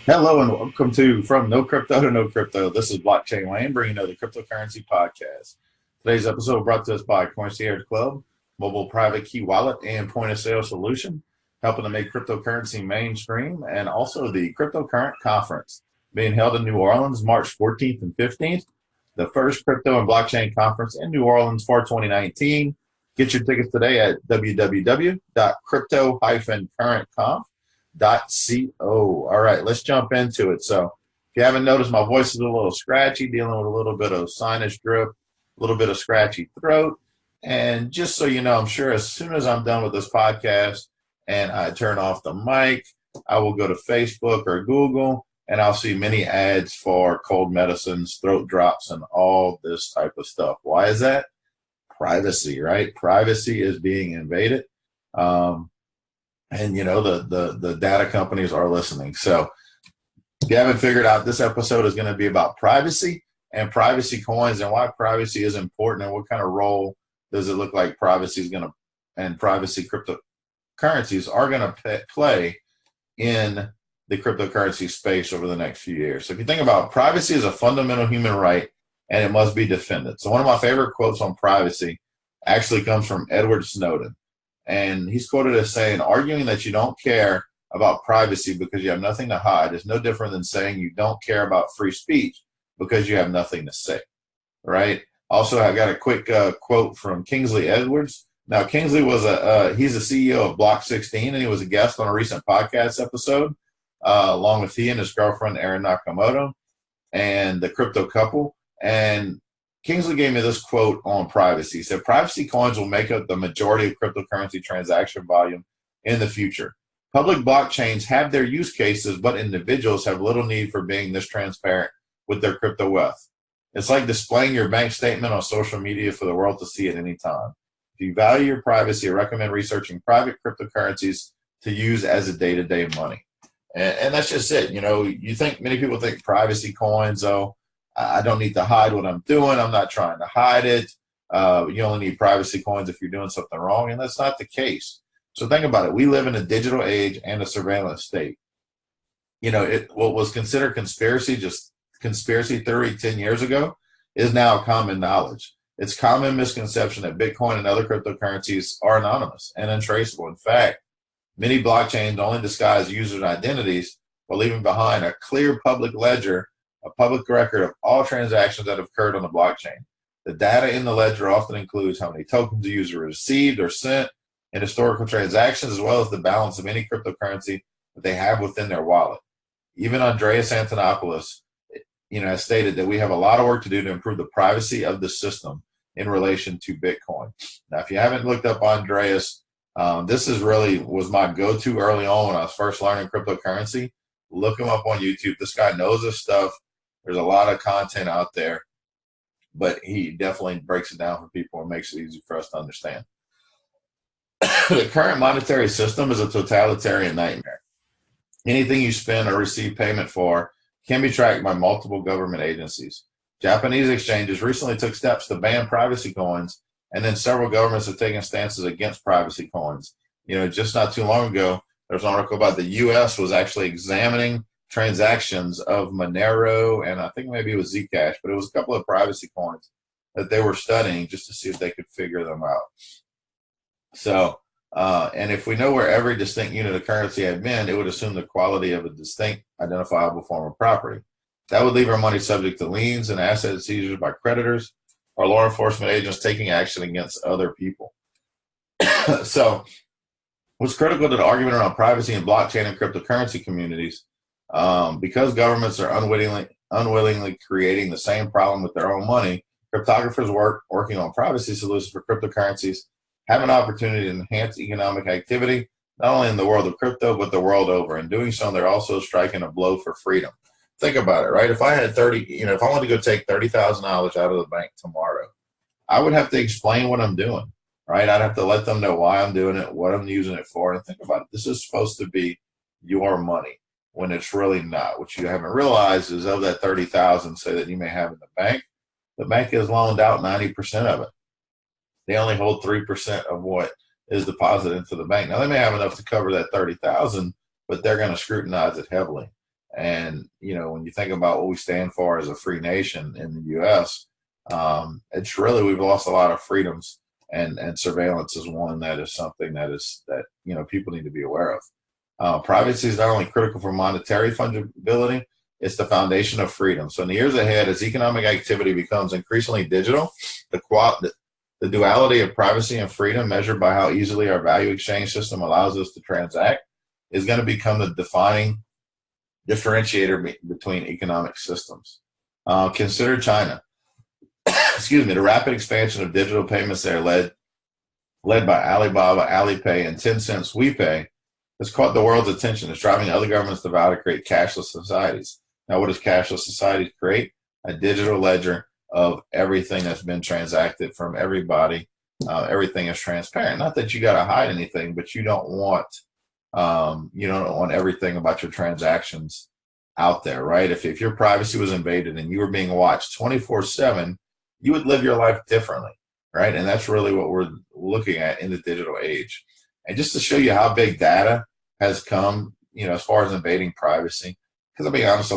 Hello and welcome to From No Crypto to No Crypto. This is Blockchain Lane, bringing you the cryptocurrency podcast. Today's episode brought to us by Concierge Club, mobile private key wallet and point of sale solution, helping to make cryptocurrency mainstream, and also the Cryptocurrent Conference being held in New Orleans March 14th and 15th, the first crypto and blockchain conference in New Orleans for 2019. Get your tickets today at www.crypto-currentconf.co. All right, let's jump into it. So, if you haven't noticed, my voice is a little scratchy, dealing with a little bit of sinus drip, a little bit of scratchy throat. And just so you know, I'm sure as soon as I'm done with this podcast and I turn off the mic, I will go to Facebook or Google and I'll see many ads for cold medicines, throat drops, and all this type of stuff. Why is that? Privacy, right? Privacy is being invaded. And you know the data companies are listening. So if you haven't figured out, this episode is going to be about privacy and privacy coins and why privacy is important and what kind of role does it look like privacy is going to and privacy cryptocurrencies are going to play in the cryptocurrency space over the next few years. So if you think about it, privacy is a fundamental human right and it must be defended. So one of my favorite quotes on privacy actually comes from Edward Snowden. And he's quoted as saying, arguing that you don't care about privacy because you have nothing to hide is no different than saying you don't care about free speech because you have nothing to say, right? Also, I got a quick quote from Kingsley Edwards. Now, Kingsley was he's the CEO of Block 16, and he was a guest on a recent podcast episode, along with he and his girlfriend, Erin Nakamoto, and the crypto couple. And Kingsley gave me this quote on privacy. He said, privacy coins will make up the majority of cryptocurrency transaction volume in the future. Public blockchains have their use cases, but individuals have little need for being this transparent with their crypto wealth. It's like displaying your bank statement on social media for the world to see at any time. If you value your privacy, I recommend researching private cryptocurrencies to use as a day-to-day money. And that's just it. You know, many people think privacy coins, I don't need to hide what I'm doing. I'm not trying to hide it. You only need privacy coins if you're doing something wrong, and that's not the case. So think about it. We live in a digital age and a surveillance state. You know, what was considered conspiracy theory 10 years ago is now common knowledge. It's common misconception that Bitcoin and other cryptocurrencies are anonymous and untraceable. In fact, many blockchains only disguise users' identities while leaving behind a clear public ledger, a public record of all transactions that have occurred on the blockchain. The data in the ledger often includes how many tokens the user received or sent in historical transactions, as well as the balance of any cryptocurrency that they have within their wallet. Even Andreas Antonopoulos, has stated that we have a lot of work to do to improve the privacy of the system in relation to Bitcoin. Now, if you haven't looked up Andreas, this was my go-to early on when I was first learning cryptocurrency. Look him up on YouTube. This guy knows his stuff. There's a lot of content out there, but he definitely breaks it down for people and makes it easy for us to understand. The current monetary system is a totalitarian nightmare. Anything you spend or receive payment for can be tracked by multiple government agencies. Japanese exchanges recently took steps to ban privacy coins, and then several governments have taken stances against privacy coins. Just not too long ago, there's an article about the U.S. was actually examining transactions of Monero, and I think maybe it was Zcash, but it was a couple of privacy coins that they were studying just to see if they could figure them out. So, and if we know where every distinct unit of currency had been, it would assume the quality of a distinct identifiable form of property. That would leave our money subject to liens and asset seizures by creditors or law enforcement agents taking action against other people. So, what's critical to the argument around privacy in blockchain and cryptocurrency communities, because governments are unwillingly creating the same problem with their own money, cryptographers working on privacy solutions for cryptocurrencies have an opportunity to enhance economic activity, not only in the world of crypto, but the world over. In doing so, they're also striking a blow for freedom. Think about it, right? If I had if I wanted to go take $30,000 out of the bank tomorrow, I would have to explain what I'm doing, right? I'd have to let them know why I'm doing it, what I'm using it for, and think about it. This is supposed to be your money when it's really not. What you haven't realized is of that $30,000, say that you may have in the bank has loaned out 90% of it. They only hold 3% of what is deposited into the bank. Now, they may have enough to cover that $30,000, but they're going to scrutinize it heavily. And, when you think about what we stand for as a free nation in the U.S., it's really, we've lost a lot of freedoms, and surveillance is one that is something that people need to be aware of. Privacy is not only critical for monetary fungibility, it's the foundation of freedom. So in the years ahead, as economic activity becomes increasingly digital, the duality of privacy and freedom, measured by how easily our value exchange system allows us to transact, is going to become the defining differentiator between economic systems. Consider China. Excuse me. The rapid expansion of digital payments there, led by Alibaba, Alipay, and Tencent's WePay, has caught the world's attention. It's driving other governments to vow to create cashless societies. Now, what does cashless society create? A digital ledger of everything that's been transacted from everybody. Everything is transparent. Not that you got to hide anything, but you don't want everything about your transactions out there, right? If your privacy was invaded and you were being watched 24/7, you would live your life differently, right? And that's really what we're looking at in the digital age. And just to show you how big data has come, as far as invading privacy, because I'll be honest,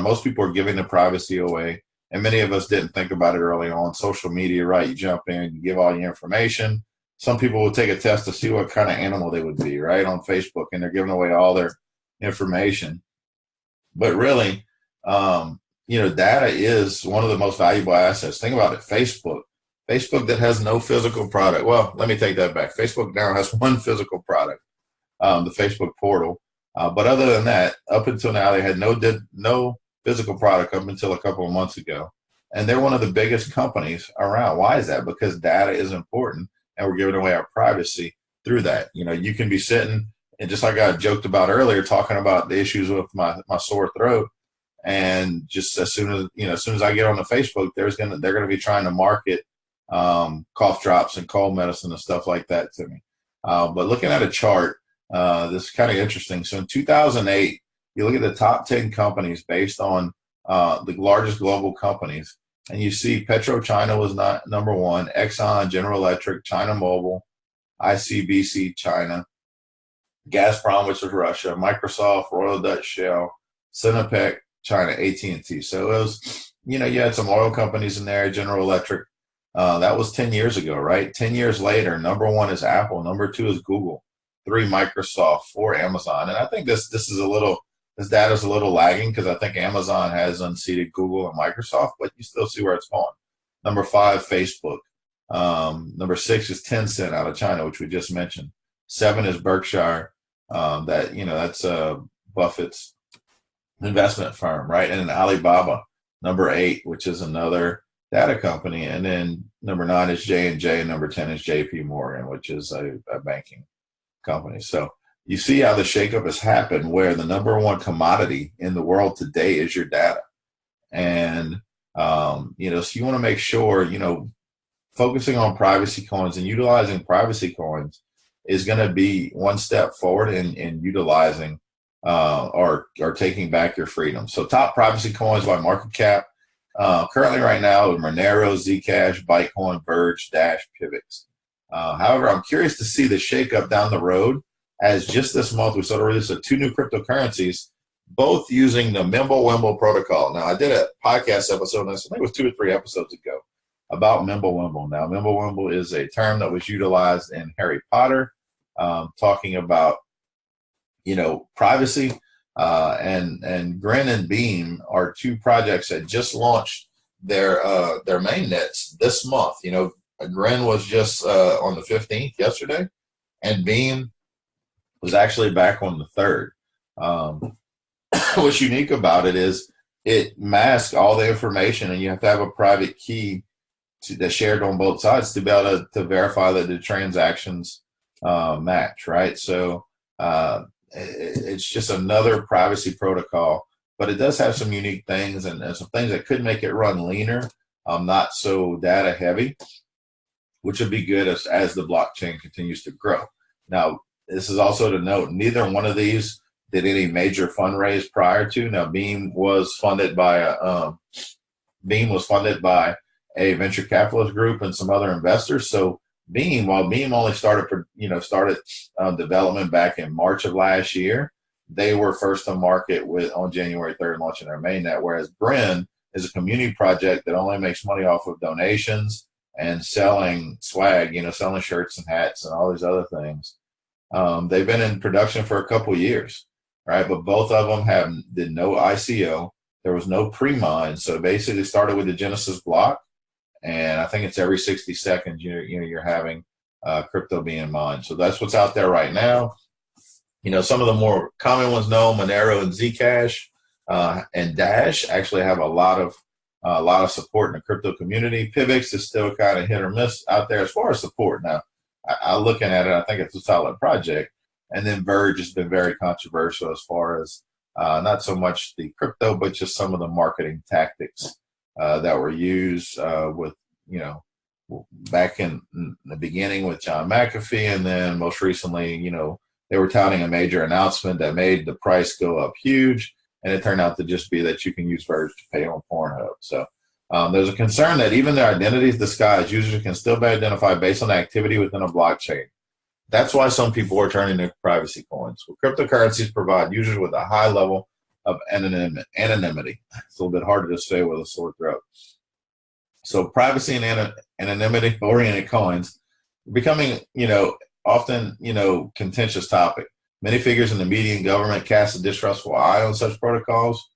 most people are giving their privacy away, and many of us didn't think about it early on. Social media, right? You jump in, you give all your information. Some people will take a test to see what kind of animal they would be, right, on Facebook, and they're giving away all their information. But really, data is one of the most valuable assets. Think about it. Facebook that has no physical product. Well, let me take that back. Facebook now has one physical product, the Facebook portal. But other than that, up until now, they had no physical product up until a couple of months ago. And they're one of the biggest companies around. Why is that? Because data is important, and we're giving away our privacy through that. You can be sitting, and just like I joked about earlier, talking about the issues with my sore throat, and just as soon as I get on the Facebook, they're gonna be trying to market cough drops and cold medicine and stuff like that to me. But looking at a chart, this is kind of interesting. So in 2008, you look at the top 10 companies based on the largest global companies, and you see PetroChina was not number one, Exxon, General Electric, China Mobile, ICBC, China, Gazprom, which was Russia, Microsoft, Royal Dutch Shell, Sinopec, China, AT&T. So it was, you had some oil companies in there, General Electric. That was 10 years ago, right? 10 years later, number one is Apple, number two is Google, 3 Microsoft, 4 Amazon. And I think this data is a little lagging, because I think Amazon has unseated Google and Microsoft, but you still see where it's going. Number 5, Facebook. Number 6 is Tencent out of China, which we just mentioned. 7 is Berkshire. That's Buffett's investment firm, right? And then Alibaba, number 8, which is another data company. And then number 9 is J&J, and number 10 is JP Morgan, which is a banking company. So you see how the shakeup has happened, where the number one commodity in the world today is your data. And, so you want to make sure, focusing on privacy coins and utilizing privacy coins is going to be one step forward in utilizing or taking back your freedom. So top privacy coins by market cap. Currently right now, Monero, Zcash, Bitcoin, Verge, Dash, Pivx. However, I'm curious to see the shakeup down the road, as just this month we sort of released 2 new cryptocurrencies, both using the Mimblewimble protocol. Now, I did a podcast episode, I think it was 2 or 3 episodes ago, about Mimblewimble. Now, Mimblewimble is a term that was utilized in Harry Potter, talking about, privacy. And Grinn and Beam are 2 projects that just launched their mainnets this month. Grinn was just on the 15th, yesterday, and Beam was actually back on the 3rd. What's unique about it is it masks all the information, and you have to have a private key that's shared on both sides to be able to verify that the transactions match, right? So it's just another privacy protocol, but it does have some unique things and some things that could make it run leaner, not so data heavy, which would be good as the blockchain continues to grow. Now, this is also to note, neither one of these did any major fundraise prior to. Now, Beam was funded by a venture capitalist group and some other investors. So while Beam only started development back in March of last year, they were first to market on January 3rd, launching their mainnet, whereas Grinn is a community project that only makes money off of donations and selling swag, selling shirts and hats and all these other things. They've been in production for a couple years, right? But both of them did no ICO. There was no pre-mine. So basically started with the Genesis block. And I think it's every 60 seconds you're having crypto being mined. So that's what's out there right now. Some of the more common ones known, Monero and Zcash and Dash actually have a lot of support in the crypto community. Pivx is still kind of hit or miss out there as far as support. Now, I looking at it, I think it's a solid project. And then Verge has been very controversial as far as not so much the crypto, but just some of the marketing tactics that were used with, back in the beginning with John McAfee, and then most recently, they were touting a major announcement that made the price go up huge, and it turned out to just be that you can use Verge to pay on Pornhub. So there's a concern that even their identities disguised, users can still be identified based on activity within a blockchain. That's why some people are turning to privacy coins. Well, cryptocurrencies provide users with a high level of anonymity. It's a little bit harder to say with a sore throat. So privacy and anonymity-oriented coins are becoming, often, contentious topic. Many figures in the media and government cast a distrustful eye on such protocols,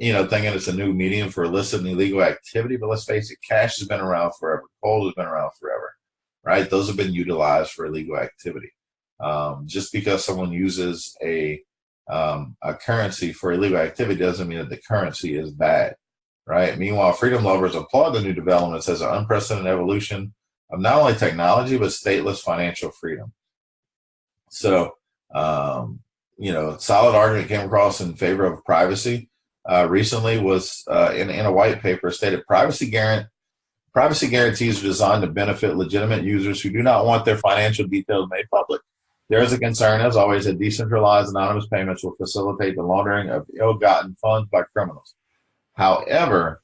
thinking it's a new medium for illicit and illegal activity. But let's face it, cash has been around forever. Gold has been around forever, right? Those have been utilized for illegal activity. Just because someone uses a currency for illegal activity doesn't mean that the currency is bad, right? Meanwhile, freedom lovers applaud the new developments as an unprecedented evolution of not only technology, but stateless financial freedom. So, solid argument came across in favor of privacy. Recently was in a white paper stated privacy guarantees are designed to benefit legitimate users who do not want their financial details made public. There is a concern, as always, that decentralized anonymous payments will facilitate the laundering of ill-gotten funds by criminals. However,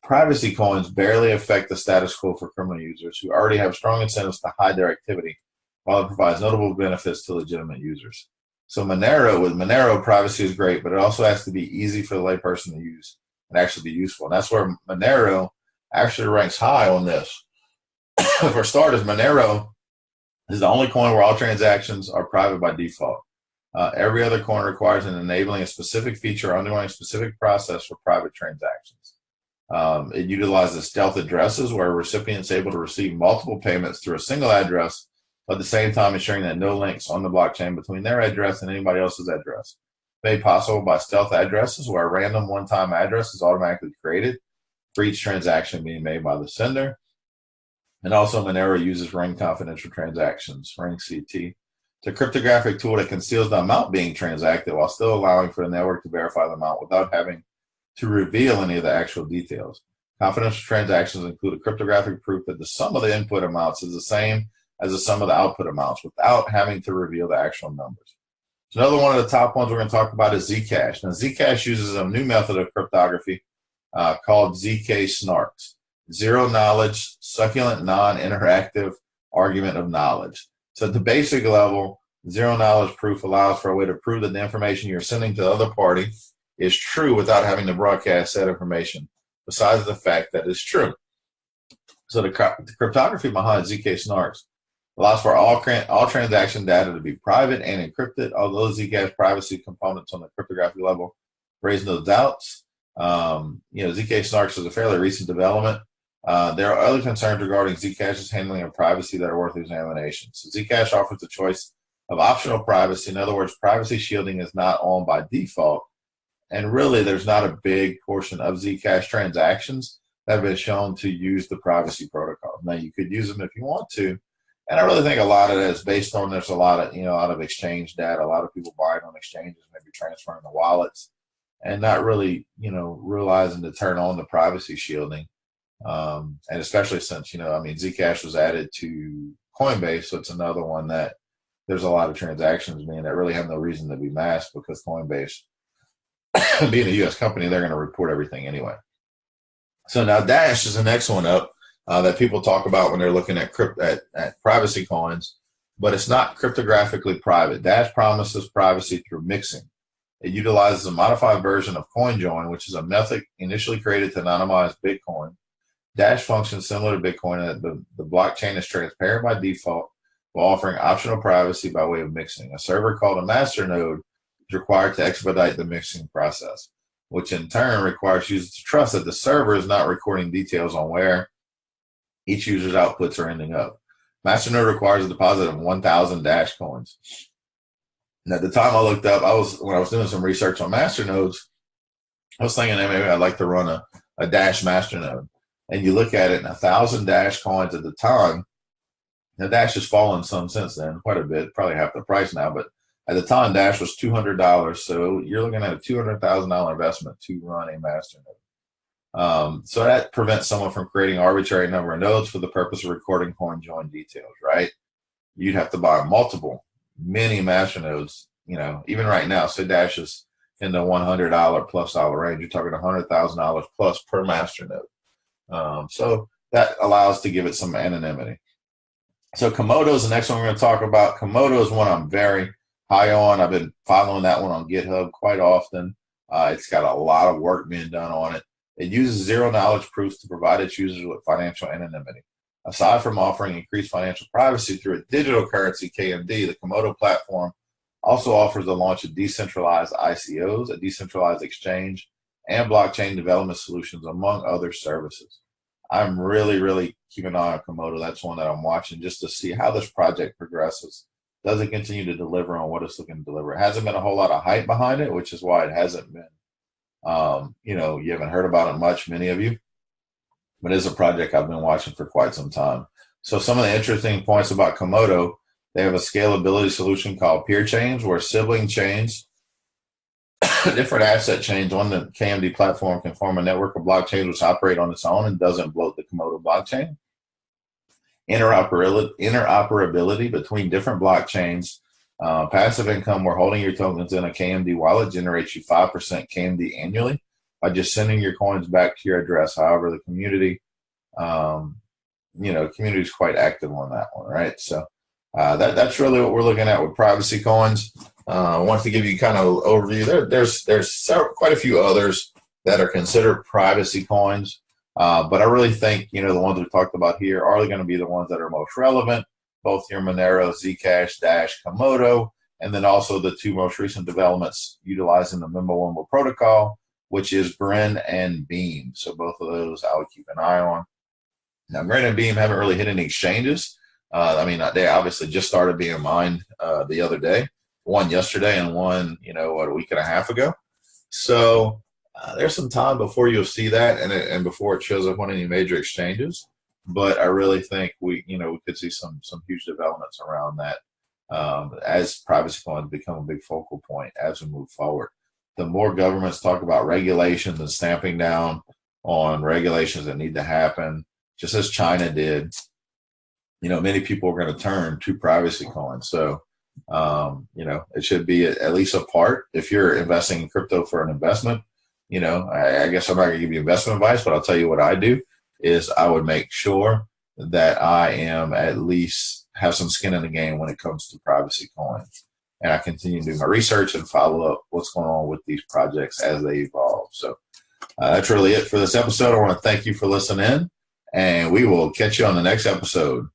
privacy coins barely affect the status quo for criminal users who already have strong incentives to hide their activity, while it provides notable benefits to legitimate users. So with Monero, privacy is great, but it also has to be easy for the layperson to use and actually be useful. And that's where Monero actually ranks high on this. For starters, Monero is the only coin where all transactions are private by default. Every other coin requires an enabling a specific feature or undergoing a specific process for private transactions. It utilizes stealth addresses where a recipient is able to receive multiple payments through a single address, but at the same time ensuring that no links on the blockchain between their address and anybody else's address. Made possible by stealth addresses where a random one-time address is automatically created for each transaction being made by the sender. And also Monero uses ring confidential transactions, ring CT. It's a cryptographic tool that conceals the amount being transacted while still allowing for the network to verify the amount without having to reveal any of the actual details. Confidential transactions include a cryptographic proof that the sum of the input amounts is the same as the sum of the output amounts without having to reveal the actual numbers. So another one of the top ones we're going to talk about is Zcash. Now, Zcash uses a new method of cryptography called ZK snarks. Zero knowledge, succulent, non-interactive argument of knowledge. So at the basic level, zero knowledge proof allows for a way to prove that the information you're sending to the other party is true without having to broadcast that information, besides the fact that it's true. So the cryptography behind ZK snarks allows for all transaction data to be private and encrypted, although Zcash privacy components on the cryptographic level raise no doubts. ZK snarks is a fairly recent development. There are other concerns regarding Zcash's handling of privacy that are worth examination. So Zcash offers a choice of optional privacy. In other words, privacy shielding is not on by default. And really, there's not a big portion of Zcash transactions that have been shown to use the privacy protocol. Now, you could use them if you want to. And I really think a lot of that is based on there's a lot of exchange data, a lot of people buying on exchanges, maybe transferring the wallets, and not really, realizing to turn on the privacy shielding. And especially since, Zcash was added to Coinbase, so it's another one that there's a lot of transactions being that really have no reason to be masked because Coinbase, being a U.S. company, they're going to report everything anyway. So now Dash is the next one up that people talk about when they're looking at privacy coins, but it's not cryptographically private. Dash promises privacy through mixing. It utilizes a modified version of CoinJoin, which is a method initially created to anonymize Bitcoin. Dash functions similar to Bitcoin, and the blockchain is transparent by default while offering optional privacy by way of mixing. A server called a masternode is required to expedite the mixing process, which in turn requires users to trust that the server is not recording details on where each user's outputs are ending up. Masternode requires a deposit of 1,000 Dash coins. And at the time I looked up, when I was doing some research on masternodes, I was thinking that maybe I'd like to run a Dash masternode. And you look at it, and 1,000 Dash coins at the time. Now Dash has fallen some since then, quite a bit, probably half the price now. But at the time, Dash was $200, so you're looking at a $200,000 investment to run a masternode. So that prevents someone from creating an arbitrary number of nodes for the purpose of recording CoinJoin details, right? You'd have to buy many masternodes. Even right now, say Dash is in the $100 plus range. You're talking $100,000 plus per masternode. So that allows to give it some anonymity. So Komodo is the next one we're going to talk about. Komodo is one I'm very high on. I've been following that one on GitHub quite often. It's got a lot of work being done on it. It uses zero-knowledge proofs to provide its users with financial anonymity. Aside from offering increased financial privacy through a digital currency, KMD, the Komodo platform also offers the launch of decentralized ICOs, a decentralized exchange, and blockchain development solutions, among other services. I'm really keeping an eye on Komodo. That's one that I'm watching just to see how this project progresses. Does it continue to deliver on what it's looking to deliver? It hasn't been a whole lot of hype behind it, which is why it hasn't been. You haven't heard about it much, many of you, but it's a project I've been watching for quite some time. So some of the interesting points about Komodo, they have a scalability solution called peer chains, where sibling chains, different asset chains on the KMD platform can form a network of blockchains which operate on its own and doesn't bloat the Komodo blockchain. Interoperability between different blockchains. Passive income, where holding your tokens in a KMD wallet generates you 5% KMD annually by just sending your coins back to your address. However, the community, community is quite active on that one, right? So that's really what we're looking at with privacy coins. I want to give you kind of an overview. There's quite a few others that are considered privacy coins, but I really think the ones we talked about here are going to be the ones that are most relevant. Both your Monero, Zcash, Dash, Komodo, and then also the two most recent developments utilizing the Mimblewimble protocol, which is Grinn and Beam. So both of those I would keep an eye on. Now, Grinn and Beam haven't really hit any exchanges. They obviously just started being mined the other day. One yesterday and one, a week and a half ago. So there's some time before you'll see that and before it shows up on any major exchanges. But I really think we could see some huge developments around that as privacy coins become a big focal point as we move forward. The more governments talk about regulations and stamping down on regulations that need to happen, just as China did, many people are going to turn to privacy coins. So, it should be at least a part. If you're investing in crypto for an investment, I guess I'm not going to give you investment advice, but I'll tell you what I do is I would make sure that I am at least have some skin in the game when it comes to privacy coins. And I continue to do my research and follow up what's going on with these projects as they evolve. So that's really it for this episode. I want to thank you for listening in, and we will catch you on the next episode.